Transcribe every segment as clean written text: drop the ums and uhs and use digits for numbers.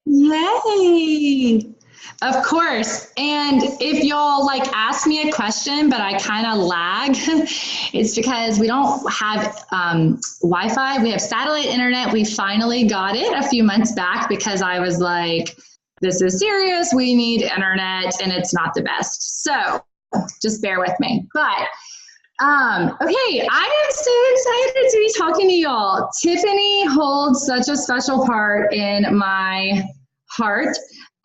Yay! Of course. And if y'all like ask me a question, but I kind of lag, it's because we don't have Wi-Fi. We have satellite internet. We finally got it a few months back because I was like, this is serious. We need internet and it's not the best. So just bear with me. But okay, I am so excited to be talking to y'all. Tiffany holds such a special part in my heart.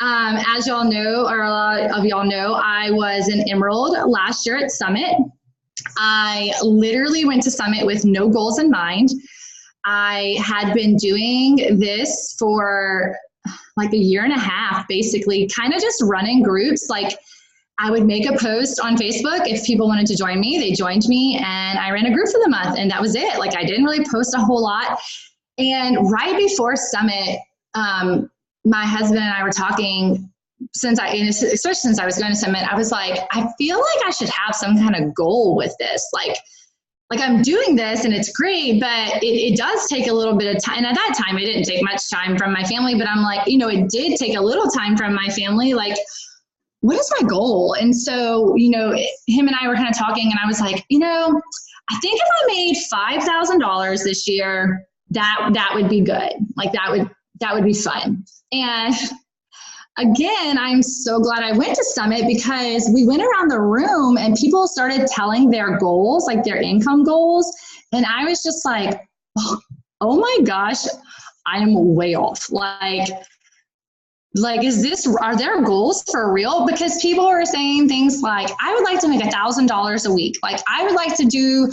As y'all know, or a lot of y'all know, I was an Emerald last year at Summit. I literally went to Summit with no goals in mind. I had been doing this for like a year and a half, basically, kind of just running groups. Like I would make a post on Facebook. If people wanted to join me, they joined me, and I ran a group for the month, and that was it. Like I didn't really post a whole lot. And right before Summit, my husband and I were talking, especially since I was going to Summit, I was like, I feel like I should have some kind of goal with this. Like I'm doing this and it's great, but it does take a little bit of time. And at that time, it didn't take much time from my family, but I'm like, it did take a little time from my family. Like, what is my goal? And so, him and I were kind of talking, and I was like, I think if I made $5,000 this year, that would be good. Like that would be fun. And again, I'm so glad I went to Summit because we went around the room and people started telling their goals, like their income goals. And I was just like, oh my gosh, I am way off. Like, are there goals for real? Because people are saying things like, I would like to make $1,000 a week. Like I would like to do,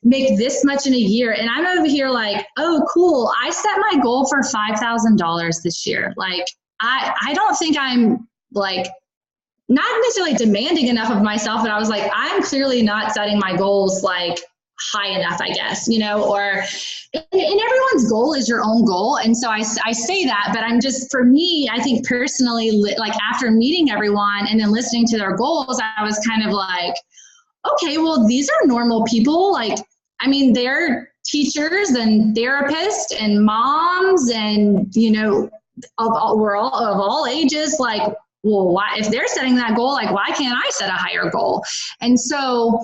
make this much in a year. And I'm over here like, oh, cool. I set my goal for $5,000 this year. Like, I don't think I'm like, not necessarily demanding enough of myself, but I was like, I'm clearly not setting my goals like high enough, I guess, and everyone's goal is your own goal. And so I say that, but for me, I think personally, like after meeting everyone and then listening to their goals, I was kind of like, okay, well, these are normal people. Like, I mean, they're teachers and therapists and moms and, we're all of all ages. Like, well, why, if they're setting that goal, like, why can't I set a higher goal? And so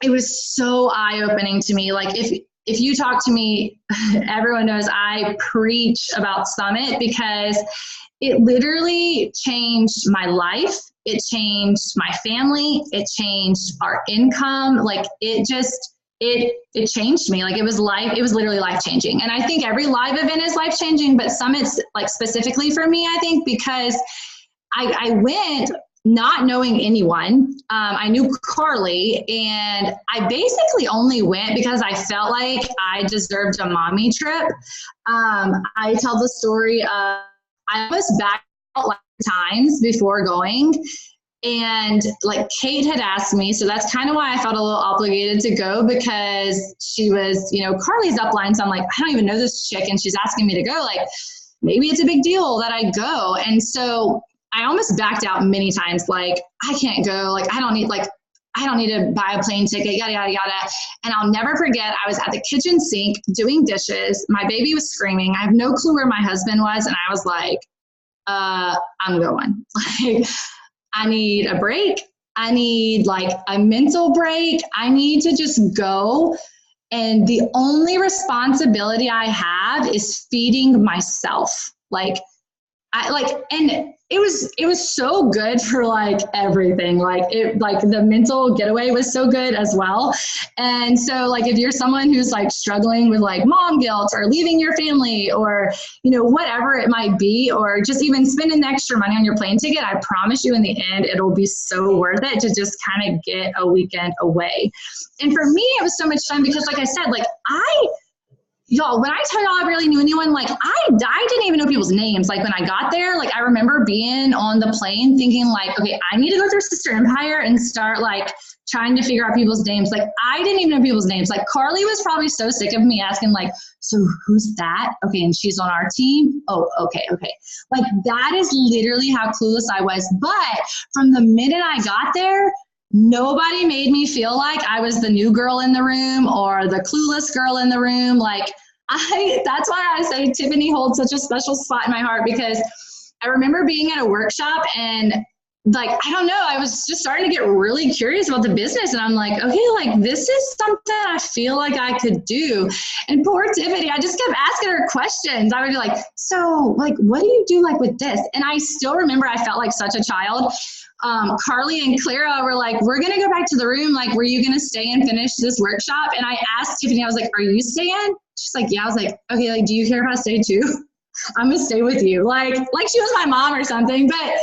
it was so eye-opening to me. Like if you talk to me, everyone knows I preach about Summit because it literally changed my life. It changed my family. It changed our income. Like it changed me. Like it was literally life-changing. And I think every live event is life-changing, but Summit's like specifically for me, I think, because I went not knowing anyone. I knew Carly, and I basically only went because I felt like I deserved a mommy trip. I tell the story of I was back like times before going, and like Kate had asked me, so that's kind of why I felt a little obligated to go, because she was, Carly's upline. So I'm like, I don't even know this chick, and she's asking me to go. Like, maybe it's a big deal that I go. And so I almost backed out many times. Like, I can't go. Like, I don't need to buy a plane ticket, yada, yada, yada. And I'll never forget, I was at the kitchen sink doing dishes. My baby was screaming. I have no clue where my husband was. And I was like, I'm going. Like, I need a break. I need like a mental break. I need to just go. And the only responsibility I have is feeding myself. And it was so good for like everything. Like the mental getaway was so good as well. And so like, if you're someone who's like struggling with like mom guilt or leaving your family or, whatever it might be, or just even spending the extra money on your plane ticket, I promise you in the end, it'll be so worth it to just kind of get a weekend away. And for me, it was so much fun because like I said, like y'all, when I tell y'all I barely knew anyone, like I didn't even know people's names. Like when I got there, like I remember being on the plane thinking like, okay, I need to go through Sister Empire and start like trying to figure out people's names. Like I didn't even know people's names. Like Carly was probably so sick of me asking like, so who's that? Okay, and she's on our team? Oh, okay. Like that is literally how clueless I was. But from the minute I got there, nobody made me feel like I was the new girl in the room or the clueless girl in the room. Like That's why I say Tiffany holds such a special spot in my heart, because I remember being at a workshop and like, I don't know, I was just starting to get really curious about the business. And I'm like, okay, like this is something I feel like I could do. And poor Tiffany, I just kept asking her questions. I would be like, so like, what do you do like with this? And I still remember I felt like such a child. Carly and Clara were like, we're going to go back to the room. Like, were you going to stay and finish this workshop? And I asked Tiffany, I was like, are you staying? She's like, yeah. I was like, okay, like, do you care if I stay too? I'm going to stay with you. Like she was my mom or something. But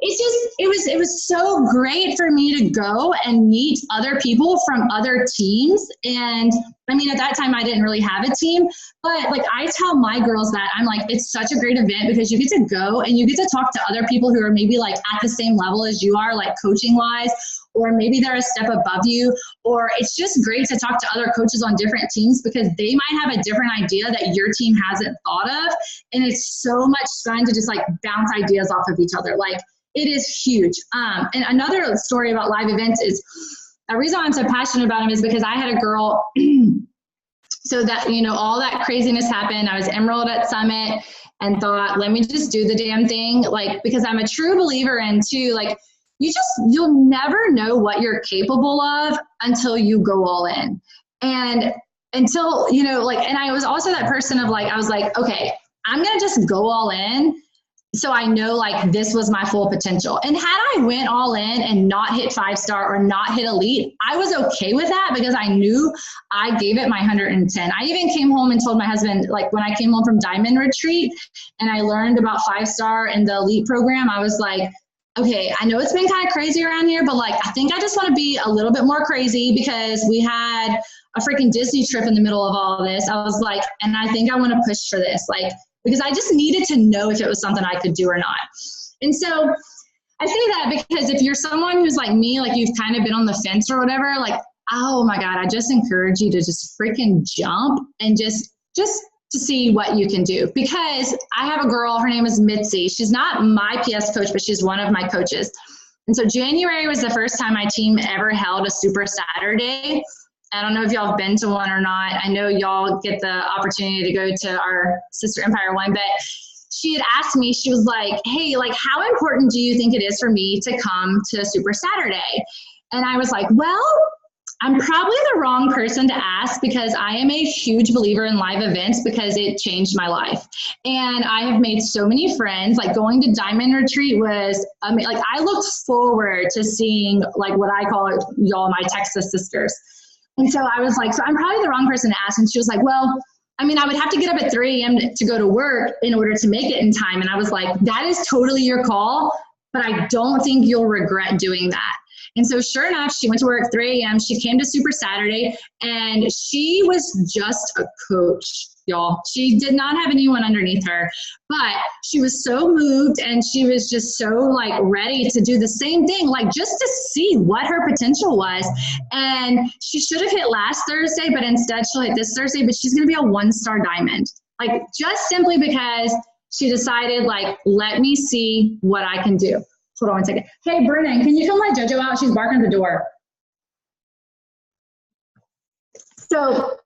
it's just, it was so great for me to go and meet other people from other teams. And I mean, at that time I didn't really have a team, but like I tell my girls that I'm like, it's such a great event because you get to go and you get to talk to other people who are maybe like at the same level as you are, like coaching wise, or maybe they're a step above you, or it's just great to talk to other coaches on different teams because they might have a different idea that your team hasn't thought of. And it's so much fun to just like bounce ideas off of each other. Like, it is huge. And another story about live events is, the reason I'm so passionate about them is because I had a girl, so that, you know, all that craziness happened. I was Emerald at Summit and thought, let me just do the damn thing. Like, because I'm a true believer in too, like, you'll never know what you're capable of until you go all in. And until, you know, like, and I was also that person of like, I was like, okay, I'm going to just go all in. So I know like this was my full potential. And had I went all in and not hit 5-star or not hit elite, I was okay with that because I knew I gave it my 110. I even came home and told my husband, like when I came home from Diamond Retreat and I learned about 5-star and the elite program, I was like, okay, I know it's been kind of crazy around here, but like, I think I just want to be a little bit more crazy because we had a freaking Disney trip in the middle of all of this. I was like, and I think I want to push for this. Like, because I just needed to know if it was something I could do or not. And so I say that because if you're someone who's like me, like you've kind of been on the fence or whatever, like, oh my God, I just encourage you to just freaking jump and just to see what you can do. Because I have a girl, her name is Mitzi. She's not my PS coach, but she's one of my coaches. And so January was the first time my team ever held a Super Saturday. I don't know if y'all have been to one or not. I know y'all get the opportunity to go to our sister Empire one, but she had asked me, she was like, hey, like, how important do you think it is for me to come to Super Saturday? And I was like, well, I'm probably the wrong person to ask because I am a huge believer in live events because it changed my life. And I have made so many friends. Like going to Diamond Retreat was, like I looked forward to seeing like what I call it, y'all, my Texas sisters. And so I was like, so I'm probably the wrong person to ask. And she was like, well, I mean, I would have to get up at 3 a.m. to go to work in order to make it in time. And I was like, that is totally your call, but I don't think you'll regret doing that. And so sure enough, she went to work at 3 a.m. She came to Super Saturday and she was just a coach, y'all. She did not have anyone underneath her, but she was so moved and she was just so like ready to do the same thing, like just to see what her potential was. And she should have hit last Thursday, but instead she'll hit this Thursday, but she's going to be a 1-star diamond, like just simply because she decided like, let me see what I can do. Hold on one second. Hey, Brennan, can you come let JoJo out? She's barking at the door. So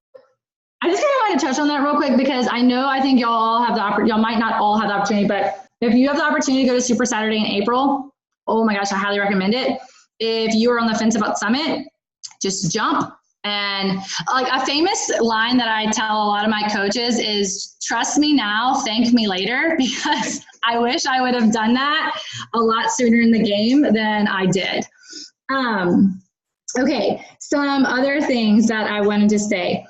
I just kind of want to touch on that real quick because I think y'all all have the opportunity. Y'all might not all have the opportunity, but if you have the opportunity to go to Super Saturday in April, oh my gosh, I highly recommend it. If you are on the fence about Summit, just jump. And like a famous line that I tell a lot of my coaches is, trust me now, thank me later, because I wish I would have done that a lot sooner in the game than I did. Okay, some other things that I wanted to say.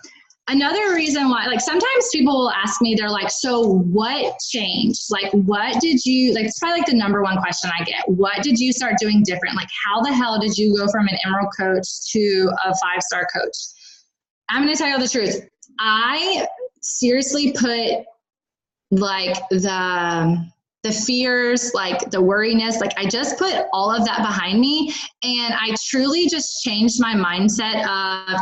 Another reason why, like sometimes people will ask me, they're like, so what changed? Like, what did you, like, it's probably like the number one question I get. What did you start doing different? Like, how the hell did you go from an Emerald coach to a 5-star coach? I'm going to tell you the truth. I seriously put like the fears, like the worriness, like I just put all of that behind me. And I truly just changed my mindset of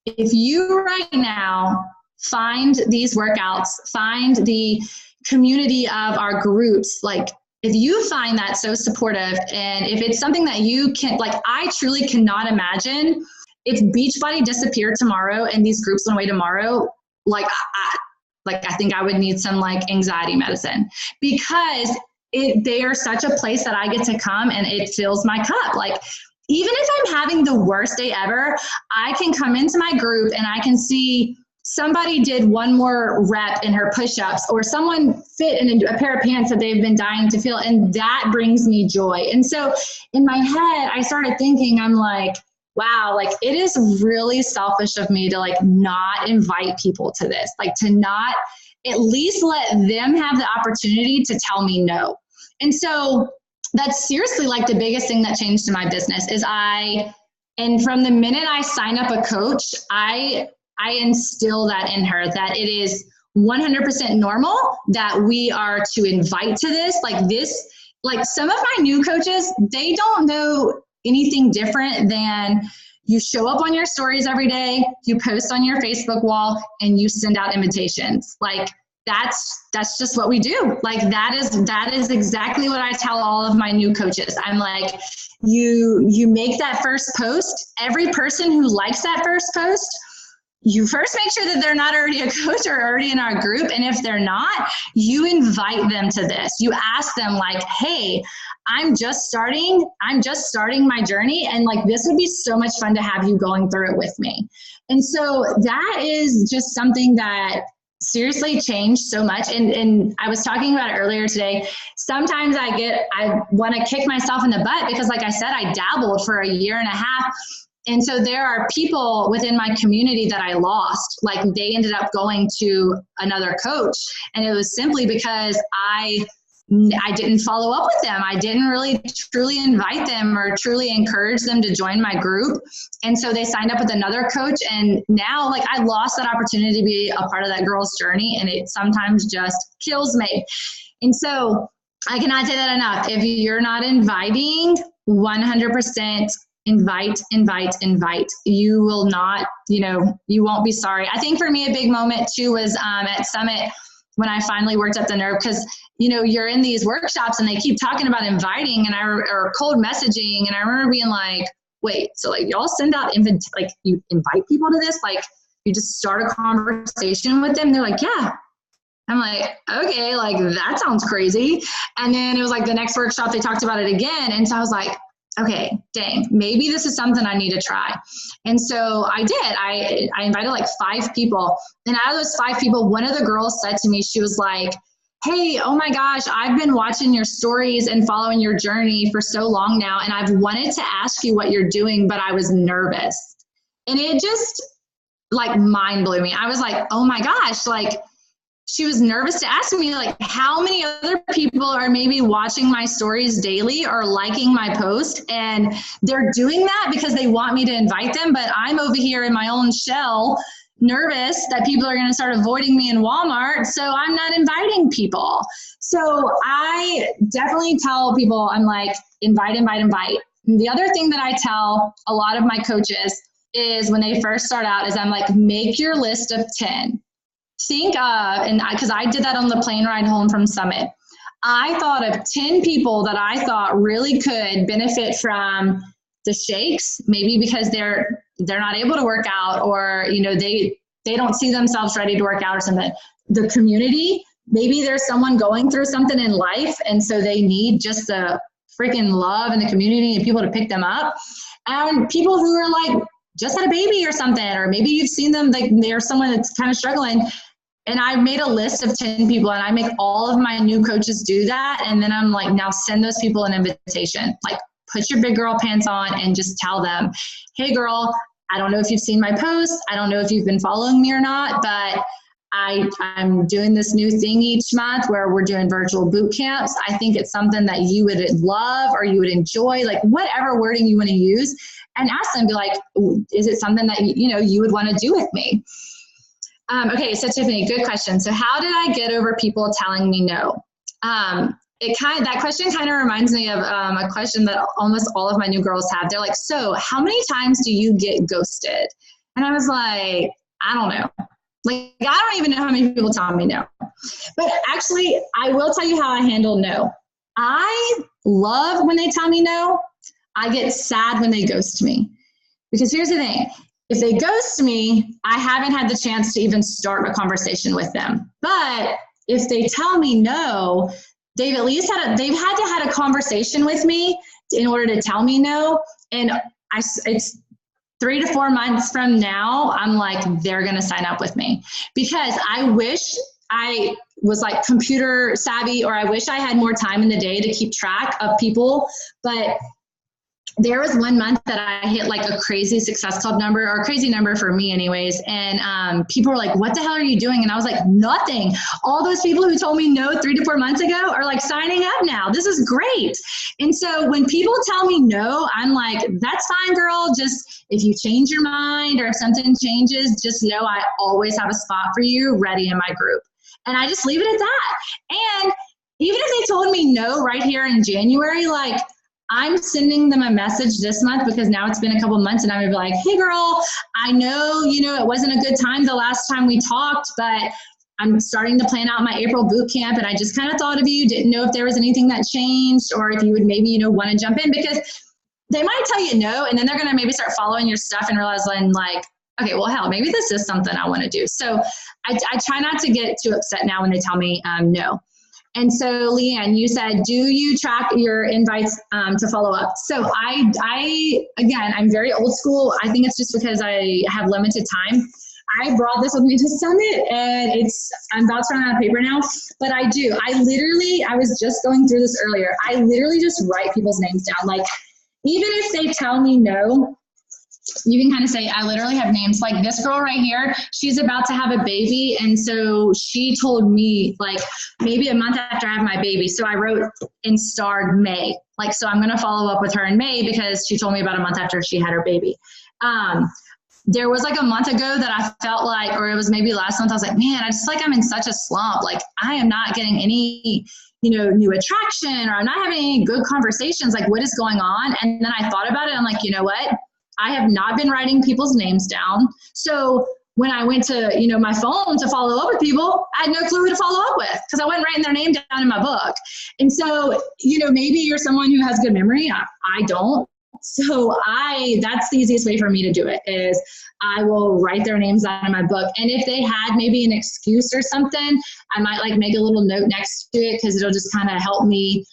if you right now find these workouts, find the community of our groups, like if you find that so supportive and if it's something that you can, like I truly cannot imagine if Beachbody disappeared tomorrow and these groups went away tomorrow, like, I think I would need some like anxiety medicine, because they are such a place that I get to come and it fills my cup. Like, even if I'm having the worst day ever, I can come into my group and I can see somebody did one more rep in her push-ups, or someone fit in a pair of pants that they've been dying to feel. And that brings me joy. And so in my head, I started thinking, I'm like, wow, like it is really selfish of me to like not invite people to this, like to not at least let them have the opportunity to tell me no. And so that's seriously like the biggest thing that changed in my business is and from the minute I sign up a coach, I instill that in her, that it is 100% normal that we are to invite to this. Like some of my new coaches, they don't know anything different than you show up on your stories every day, you post on your Facebook wall, and you send out invitations. Like that's just what we do. Like that is exactly what I tell all of my new coaches. I'm like, you make that first post. Every person who likes that first post, you first make sure that they're not already a coach or already in our group. And if they're not, you invite them to this. You ask them like, hey, I'm just starting my journey. And like, this would be so much fun to have you going through it with me. And so that is just something that seriously changed so much. And I was talking about it earlier today. Sometimes I want to kick myself in the butt because like I said, I dabbled for a year and a half. And so there are people within my community that I lost. Like they ended up going to another coach. And it was simply because I didn't follow up with them. I didn't really truly invite them or truly encourage them to join my group. And so they signed up with another coach. And now like I lost that opportunity to be a part of that girl's journey. And it sometimes just kills me. And so I cannot say that enough. If you're not inviting, 100% invite. You will not, you won't be sorry. I think for me, a big moment too was at Summit when I finally worked up the nerve, because you're in these workshops and they keep talking about inviting or cold messaging. And I remember being like, wait, so like y'all send out like you invite people to this? Like you just start a conversation with them? They're like, yeah. I'm like, okay, like that sounds crazy. And then it was like the next workshop, they talked about it again. And so I was like, okay, dang, maybe this is something I need to try. And so I did. I invited like 5 people. And out of those 5 people, one of the girls said to me, she was like, hey, oh my gosh, I've been watching your stories and following your journey for so long now. And I've wanted to ask you what you're doing, but I was nervous. And it just like mind blew me. I was like, oh my gosh, like, she was nervous to ask me like how many other people are maybe watching my stories daily or liking my post, and they're doing that because they want me to invite them, but I'm over here in my own shell nervous that people are going to start avoiding me in Walmart, so I'm not inviting people. So I definitely tell people, I'm like, invite. And the other thing that I tell a lot of my coaches is when they first start out is I'm like, make your list of 10. Think of, and because I did that on the plane ride home from Summit, I thought of 10 people that I thought really could benefit from the shakes, maybe because they're not able to work out, or they don't see themselves ready to work out or something. The community, maybe there's someone going through something in life, and so they need just the freaking love in the community and people to pick them up. And people who are like just had a baby or something, or maybe you've seen them, like they're someone that's kind of struggling. And I made a list of 10 people, and I make all of my new coaches do that. And then I'm like, now send those people an invitation. Like, put your big girl pants on and just tell them, hey girl, I don't know if you've seen my posts. I don't know if you've been following me or not, but I'm doing this new thing each month where we're doing virtual boot camps. I think it's something that you would love or you would enjoy, like whatever wording you want to use, and ask them, be like, is it something that you would want to do with me? Okay, so Tiffany, good question. So how did I get over people telling me no? That question kind of reminds me of a question that almost all of my new girls have. They're like, so how many times do you get ghosted? And I was like, I don't know. Like, I don't even know how many people tell me no. But actually, I will tell you how I handle no. I love when they tell me no. I get sad when they ghost me. Because here's the thing. If they ghost me, I haven't had the chance to even start a conversation with them. But if they tell me no, they've at least had to had a conversation with me in order to tell me no. And it's 3 to 4 months from now, I'm like, they're going to sign up with me, because I wish I was like computer savvy, or I wish I had more time in the day to keep track of people. But there was 1 month that I hit like a crazy Success Club number, or a crazy number for me anyways. And people were like, what the hell are you doing? And I was like, nothing. All those people who told me no 3 to 4 months ago are like signing up now. This is great. And so when people tell me no, I'm like, that's fine, girl. Just if you change your mind, or if something changes, just know I always have a spot for you ready in my group. And I just leave it at that. And even if they told me no right here in January, like, I'm sending them a message this month, because now it's been a couple months, and I'm gonna be like, hey girl, I know, it wasn't a good time the last time we talked, but I'm starting to plan out my April boot camp, and I just kind of thought of you, didn't know if there was anything that changed, or if you would maybe, want to jump in, because they might tell you no, and then they're gonna maybe start following your stuff and realizing like, okay, well, hell, maybe this is something I want to do. So I try not to get too upset now when they tell me no. And so, Leanne, you said, do you track your invites to follow up? So again, I'm very old school. I think it's just because I have limited time. I brought this with me to Summit, and I'm about to run out of paper now, but I do. I was just going through this earlier. I literally just write people's names down. Like, even if they tell me no, you can kind of say, I literally have names. Like this girl right here, she's about to have a baby. And so she told me like maybe a month after I have my baby. So I wrote and starred May. Like, so I'm going to follow up with her in May, because she told me about a month after she had her baby. There was like a month ago that I felt like, or it was maybe last month, I was like, man, I just like, I'm in such a slump. Like I am not getting any, new attraction, or I'm not having any good conversations. Like what is going on? And then I thought about it. I'm like, you know what? I have not been writing people's names down. So when I went to, my phone to follow up with people, I had no clue who to follow up with, because I wasn't writing their name down in my book. And so, maybe you're someone who has good memory. I don't. So that's the easiest way for me to do it, is I will write their names down in my book. And if they had maybe an excuse or something, I might like make a little note next to it, because it'll just kind of help me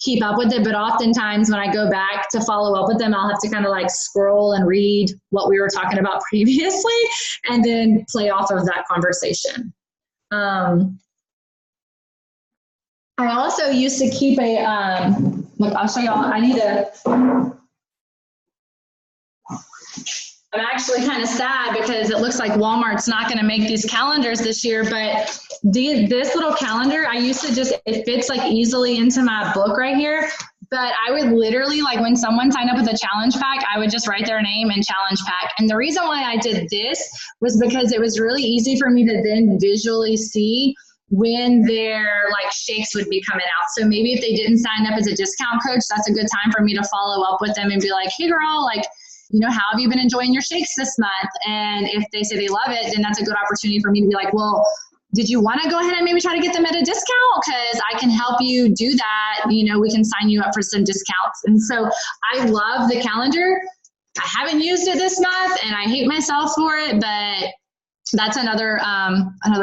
keep up with it. But oftentimes when I go back to follow up with them, I'll have to kind of like scroll and read what we were talking about previously, and then play off of that conversation. I also used to keep look, I'll show y'all. I'm actually kind of sad, because it looks like Walmart's not going to make these calendars this year, but this little calendar, I used to it fits like easily into my book right here. But I would literally, like when someone signed up with a challenge pack, I would just write their name and challenge pack. And the reason why I did this was because it was really easy for me to then visually see when their like shakes would be coming out. So maybe if they didn't sign up as a discount coach, that's a good time for me to follow up with them and be like, hey girl, like, how have you been enjoying your shakes this month? And if they say they love it, then that's a good opportunity for me to be like, well, did you want to go ahead and maybe try to get them at a discount? Because I can help you do that. We can sign you up for some discounts. And so I love the calendar. I haven't used it this month, and I hate myself for it, but that's another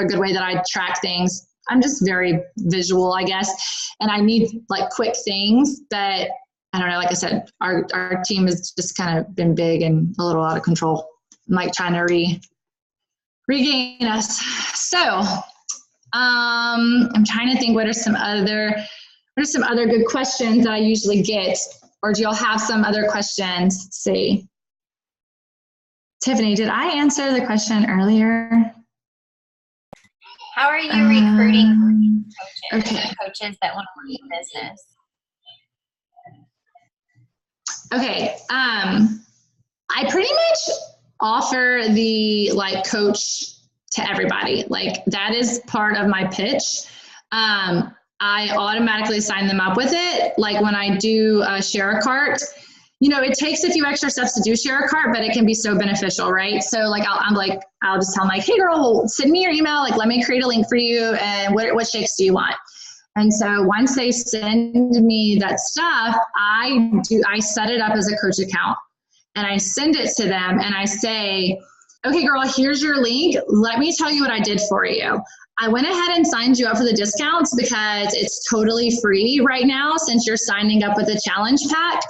good way that I track things. I'm just very visual, I guess, and I need like quick things, but I don't know, like I said, our team has just kind of been big and a little out of control. I'm like trying to regain us. So I'm trying to think, what are some other good questions that I usually get? Or do y'all have some other questions? Let's see. Tiffany, did I answer the question earlier? How are you recruiting coaches, okay. Coaches that want to leave business? Okay, I pretty much offer the like coach to everybody. Like that is part of my pitch. I automatically sign them up with it. Like when I do share a cart, it takes a few extra steps to do share a cart, but it can be so beneficial, right? So like I'll just tell them like, hey girl, send me your email. Like let me create a link for you, and what shakes do you want? And so once they send me that stuff, I set it up as a coach account. and I send it to them and I say, okay, girl, here's your link. Let me tell you what I did for you. I went ahead and signed you up for the discounts because it's totally free right now since you're signing up with the challenge pack.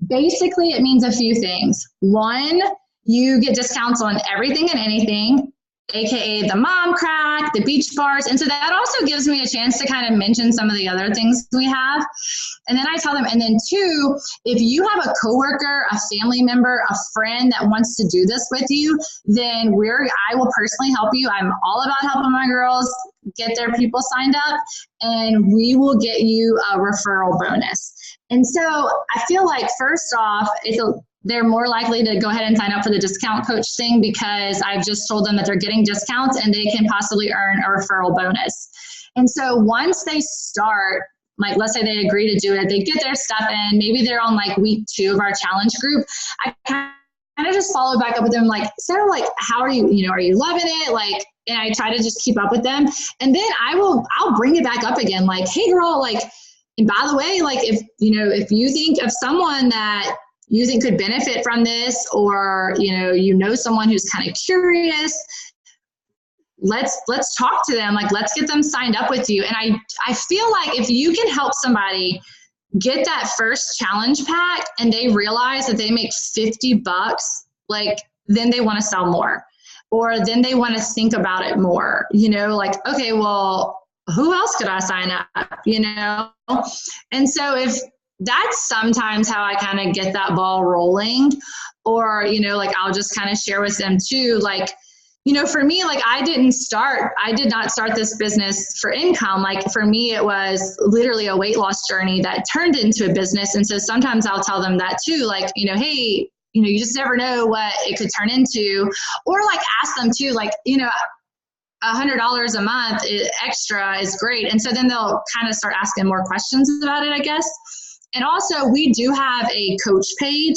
Basically, it means a few things. One, you get discounts on everything and anything, AKA the mom crack, the beach bars. And so that also gives me a chance to kind of mention some of the other things we have. And then I tell them, and then two, if you have a coworker, a family member, a friend that wants to do this with you, then I will personally help you. I'm all about helping my girls get their people signed up, and we will get you a referral bonus. And so I feel like first off, they're more likely to go ahead and sign up for the discount coach thing because I've just told them that they're getting discounts and they can possibly earn a referral bonus. And so once they start, like let's say they agree to do it, they get their stuff in, maybe they're on like week 2 of our challenge group, I kind of just follow back up with them like, so like, how are you, are you loving it? Like, and I try to just keep up with them. And then I'll bring it back up again, like, hey girl, like, and by the way, like if you think of someone that you think could benefit from this, or someone who's kind of curious, let's talk to them. Like, let's get them signed up with you. And I feel like if you can help somebody get that first challenge pack and they realize that they make $50, like then they want to sell more, or then they want to think about it more, like, okay, well, who else could I sign up, And so if that's sometimes how I kind of get that ball rolling, or, like I'll just kind of share with them too, like, for me, like I did not start this business for income. Like for me, it was literally a weight loss journey that turned into a business. And so sometimes I'll tell them that too, like, hey, you just never know what it could turn into, or like ask them too, like, $100 a month extra is great. And so then they'll kind of start asking more questions about it, I guess. And also we do have a coach page.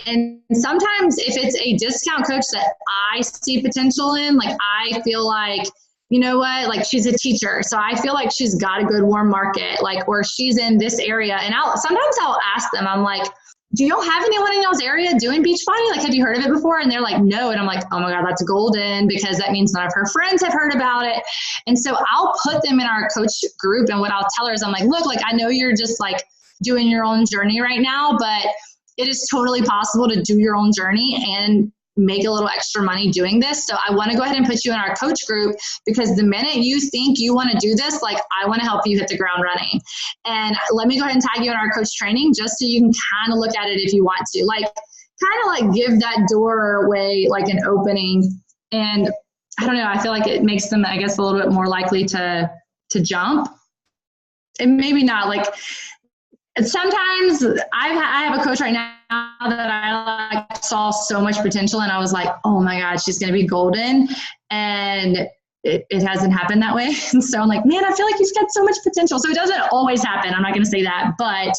And sometimes if it's a discount coach that I see potential in, like I feel like, like she's a teacher, so I feel like she's got a good warm market, like, or she's in this area. And sometimes I'll ask them, I'm like, do y'all have anyone in y'all's area doing Beachbody? Like, have you heard of it before? And they're like, no. And I'm like, oh my God, that's golden, because that means none of her friends have heard about it. And so I'll put them in our coach group. And what I'll tell her is, I'm like, look, like, I know you're just like doing your own journey right now, but it is totally possible to do your own journey and make a little extra money doing this. So I want to go ahead and put you in our coach group, because the minute you think you want to do this, like I want to help you hit the ground running. And let me go ahead and tag you in our coach training just so you can kind of look at it if you want to, like kind of like give that doorway like an opening. And I don't know, I feel like it makes them, I guess, a little bit more likely to jump. And maybe not, like sometimes I have a coach right now that I like saw so much potential, and I was like, oh my God, she's going to be golden. And it hasn't happened that way. And so I'm like, man, I feel like you've got so much potential. So it doesn't always happen. I'm not going to say that, but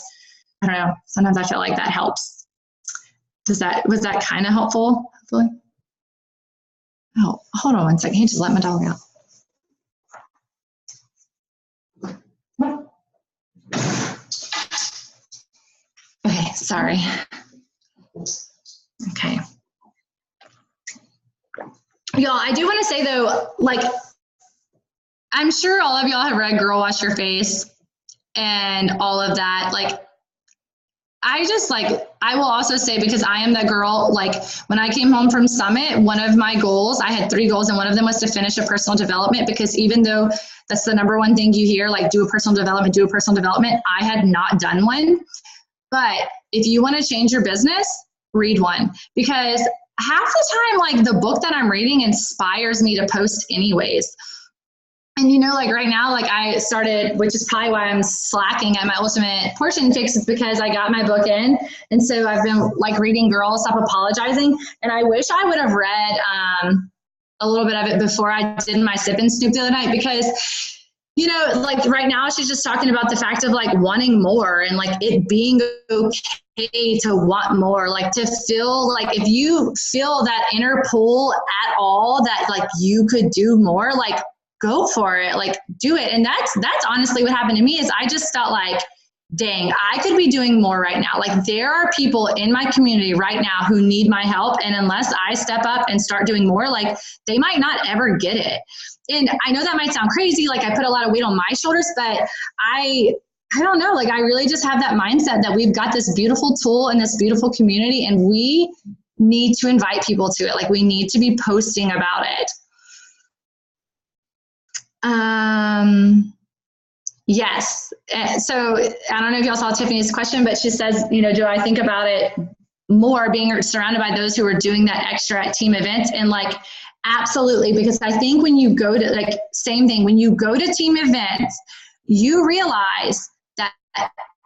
I don't know. Sometimes I feel like that helps. Was that kind of helpful? Hopefully. Oh, hold on one second. He just let my dog out. Okay, sorry. Okay. Y'all, I do want to say though, like, I'm sure all of y'all have read Girl Wash Your Face and all of that. Like, I will also say, because I am that girl, like when I came home from Summit, one of my goals, I had 3 goals, and one of them was to finish a personal development, because even though that's the number one thing you hear, like do a personal development, I had not done one. But if you want to change your business, read one, because half the time, like the book that I'm reading inspires me to post anyways. And like right now, like I started, which is probably why I'm slacking at my Ultimate Portion Fix, is because I got my book in. And so I've been like reading Girl, Stop Apologizing. And I wish I would have read a little bit of it before I did my Sip and Snoop the other night, because like right now she's just talking about the fact of like wanting more, and like it being okay to want more, like to feel like if you feel that inner pull at all that like you could do more, like go for it, like do it. And that's honestly what happened to me, is I just felt like dang, I could be doing more right now. Like there are people in my community right now who need my help. And unless I step up and start doing more, like they might not ever get it. And I know that might sound crazy. Like I put a lot of weight on my shoulders, but I don't know. Like I really just have that mindset that we've got this beautiful tool and this beautiful community, and we need to invite people to it. Like we need to be posting about it. Yes. So I don't know if y'all saw Tiffany's question, but she says, do I think about it more being surrounded by those who are doing that extra at team events? And like, absolutely. Because I think when you go to like, same thing, when you go to team events, you realize that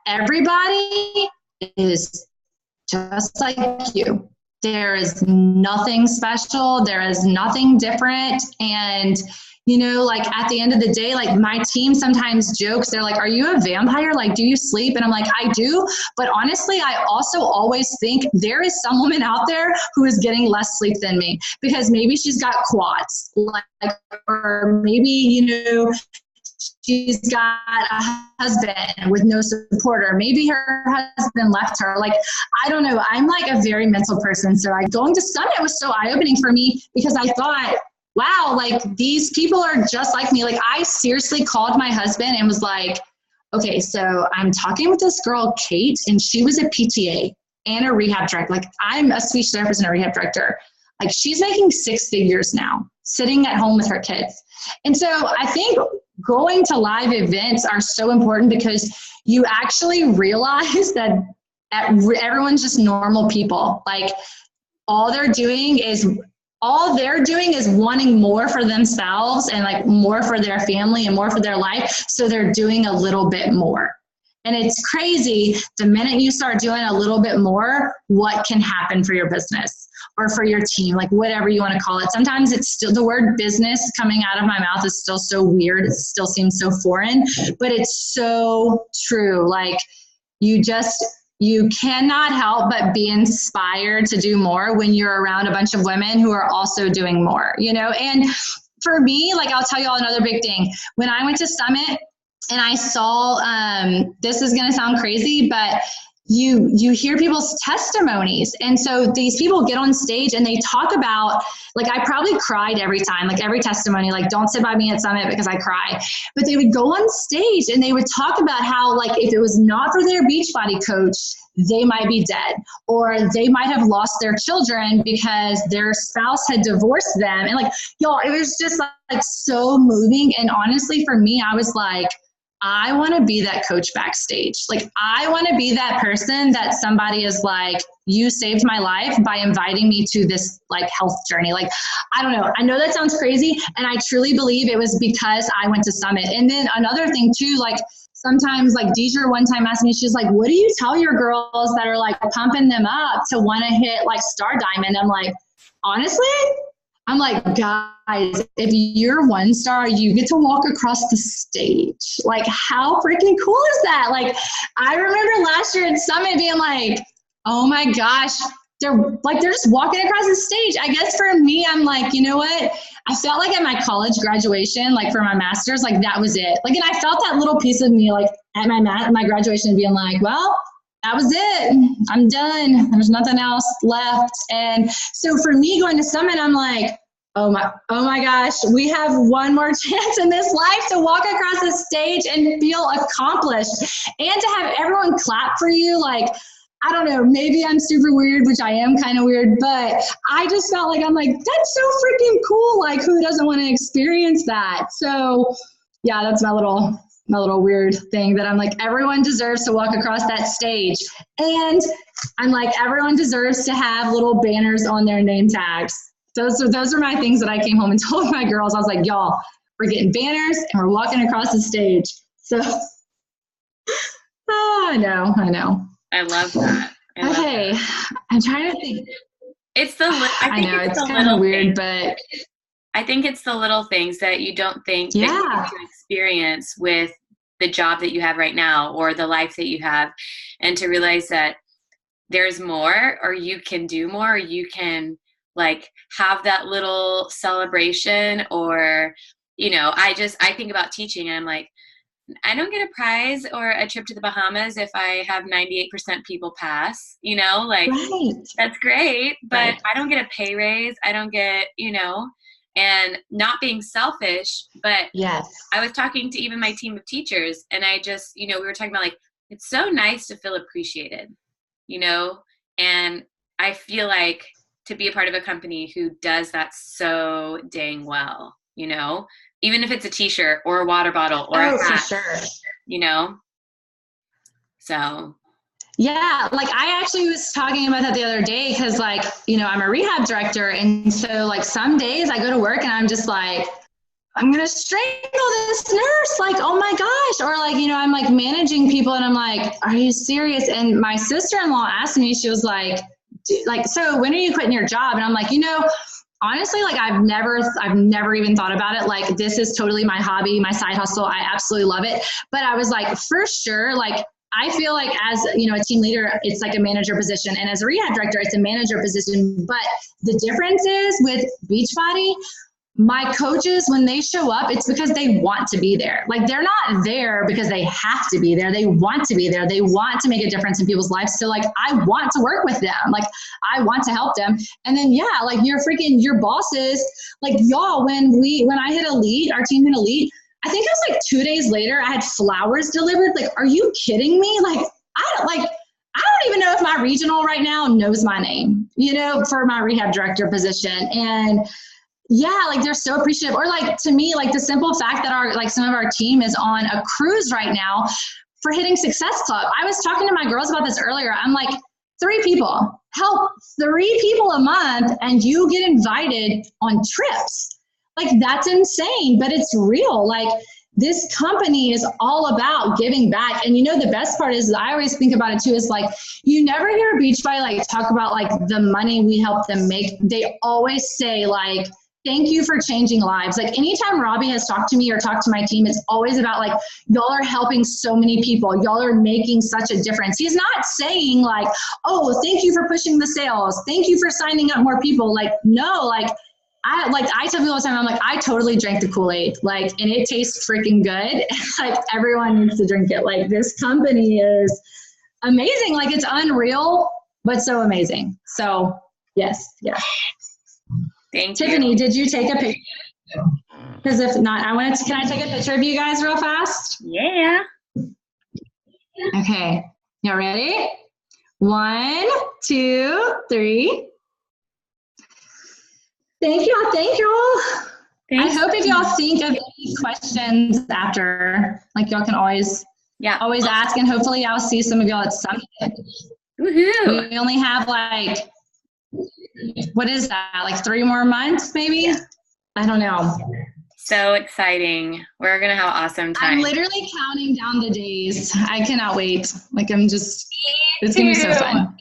everybody is just like you. There is nothing special. There is nothing different. And like at the end of the day, like my team sometimes jokes, they're like, are you a vampire? Like, do you sleep? And I'm like, I do. But honestly, I also always think there is some woman out there who is getting less sleep than me because maybe she's got quads, like, or maybe, she's got a husband with no support, or maybe her husband left her. Like, I don't know. I'm like a very mental person. So like going to Summit was so eye-opening for me because I thought, wow, like these people are just like me. Like I seriously called my husband and was like, okay, so I'm talking with this girl, Kate, and she was a PTA and a rehab director. Like I'm a speech therapist and a rehab director. Like she's making 6 figures now, sitting at home with her kids. And so I think going to live events are so important because you actually realize that everyone's just normal people. Like all they're doing is wanting more for themselves and like more for their family and more for their life. So they're doing a little bit more. And it's crazy the minute you start doing a little bit more, what can happen for your business or for your team, like whatever you want to call it. Sometimes it's still, the word business coming out of my mouth is still so weird. It still seems so foreign, but it's so true. Like you cannot help but be inspired to do more when you're around a bunch of women who are also doing more, and for me, like I'll tell you all another big thing. When I went to Summit and I saw, this is going to sound crazy, but you hear people's testimonies. And so these people get on stage and they talk about, like, I probably cried every time, like every testimony, like don't sit by me at Summit because I cry, but they would go on stage and they would talk about how, like, if it was not for their Beachbody coach, they might be dead, or they might have lost their children because their spouse had divorced them. And like, y'all, it was just like so moving. And honestly, for me, I was like, I want to be that coach backstage. Like, I want to be that person that somebody is like, you saved my life by inviting me to this like health journey. Like, I don't know. I know that sounds crazy. And I truly believe it was because I went to Summit. And then another thing too, like sometimes like Deidre one time asked me, she's like, what do you tell your girls that are like pumping them up to want to hit like Star Diamond? I'm like, honestly, I'm like, guys, if you're one star, you get to walk across the stage. Like, how freaking cool is that? Like, I remember last year at Summit being like, oh my gosh, they're just walking across the stage. I guess for me, I'm like, you know what? I felt like at my college graduation, like for my master's, like that was it. Like, and I felt that little piece of me, like at my graduation being like, well, that was it. I'm done. There's nothing else left. And so for me going to Summit, I'm like, oh my gosh, we have one more chance in this life to walk across the stage and feel accomplished and to have everyone clap for you. Like, I don't know, maybe I'm super weird, which I am kind of weird, but I just felt like, I'm like, that's so freaking cool. Like, who doesn't want to experience that? So yeah, that's my little weird thing that I'm like, everyone deserves to walk across that stage. And I'm like, everyone deserves to have little banners on their name tags. Those are my things that I came home and told my girls. I was like, y'all, we're getting banners and we're walking across the stage. So, I know. I love that. Okay. I'm trying to think. I know it's kind of weird, but I think it's the little things that you don't think that you get to experience with the job that you have right now or the life that you have, and to realize that there's more, or you can do more, or you can like have that little celebration, or, I think about teaching and I'm like, I don't get a prize or a trip to the Bahamas if I have 98% people pass, you know, like that's great, but I don't get a pay raise. I don't get, you know, and not being selfish, but I was talking to even my team of teachers, and I just, you know, we were talking about like, it's so nice to feel appreciated, you know, and I feel like to be a part of a company who does that so dang well, you know, even if it's a t-shirt or a water bottle or a hat, for sure. you know, so. Yeah, like I actually was talking about that the other day because like, you know, I'm a rehab director. And so like some days I go to work and I'm just like, I'm going to strangle this nurse. Like, oh my gosh. Or like, you know, I'm like managing people and I'm like, are you serious? And my sister-in-law asked me, she was like, so when are you quitting your job? And I'm like, you know, honestly, like I've never even thought about it. Like this is totally my hobby, my side hustle. I absolutely love it. But I was like, for sure, like I feel like as, you know, a team leader, it's like a manager position. And as a rehab director, it's a manager position. But the difference is with Beachbody, my coaches, when they show up, it's because they want to be there. Like they're not there because they have to be there. They want to be there. They want to make a difference in people's lives. So like, I want to work with them. Like I want to help them. And then, yeah, like your bosses, like y'all, when I hit elite, our team hit elite, I think it was like 2 days later, I had flowers delivered. Like, are you kidding me? Like, I don't even know if my regional right now knows my name, you know, for my rehab director position. And yeah, like they're so appreciative. Or like to me, like the simple fact that some of our team is on a cruise right now for hitting Success Club. I was talking to my girls about this earlier. I'm like, 3 people, help 3 people a month and you get invited on trips. Like that's insane, but it's real. Like this company is all about giving back. And you know, the best part is I always think about it too, is like, you never hear Beachbody like talk about like the money we help them make. They always say like, thank you for changing lives. Like anytime Robbie has talked to me or talked to my team, it's always about like, y'all are helping so many people. Y'all are making such a difference. He's not saying like, oh, thank you for pushing the sales. Thank you for signing up more people. Like, no, like, I tell people all the time, I'm like, I totally drank the Kool-Aid, like, and it tastes freaking good. Like everyone needs to drink it. Like this company is amazing. Like it's unreal, but so amazing. So yes. Thank you. Tiffany, did you take a picture? Because if not, can I take a picture of you guys real fast? Yeah. Okay. Y'all ready? 1, 2, 3. Thank y'all. Thanks. I hope if y'all think of any questions after, like y'all can always ask, and hopefully I'll see some of y'all at Summit. Woohoo! We only have like, what is that? Like 3 more months, maybe? I don't know. So exciting. We're going to have an awesome time. I'm literally counting down the days. I cannot wait. Like it's going to be so fun.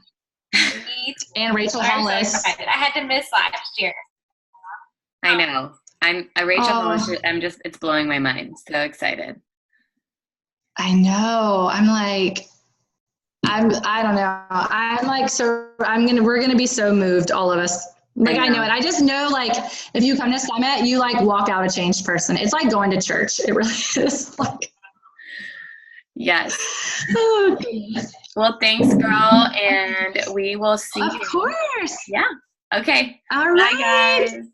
And Rachel Hollis. So I had to miss last year. I know. I'm a Rachel Hollis. It's blowing my mind. So excited. I know. I don't know. We're going to be so moved, all of us. Like, I know it. I just know, like, if you come to Summit, you like walk out a changed person. It's like going to church. It really is. Like, yes. Oh, goodness. Well, thanks, girl. And we will see you. Of course. Yeah. Okay. All right. Bye, guys.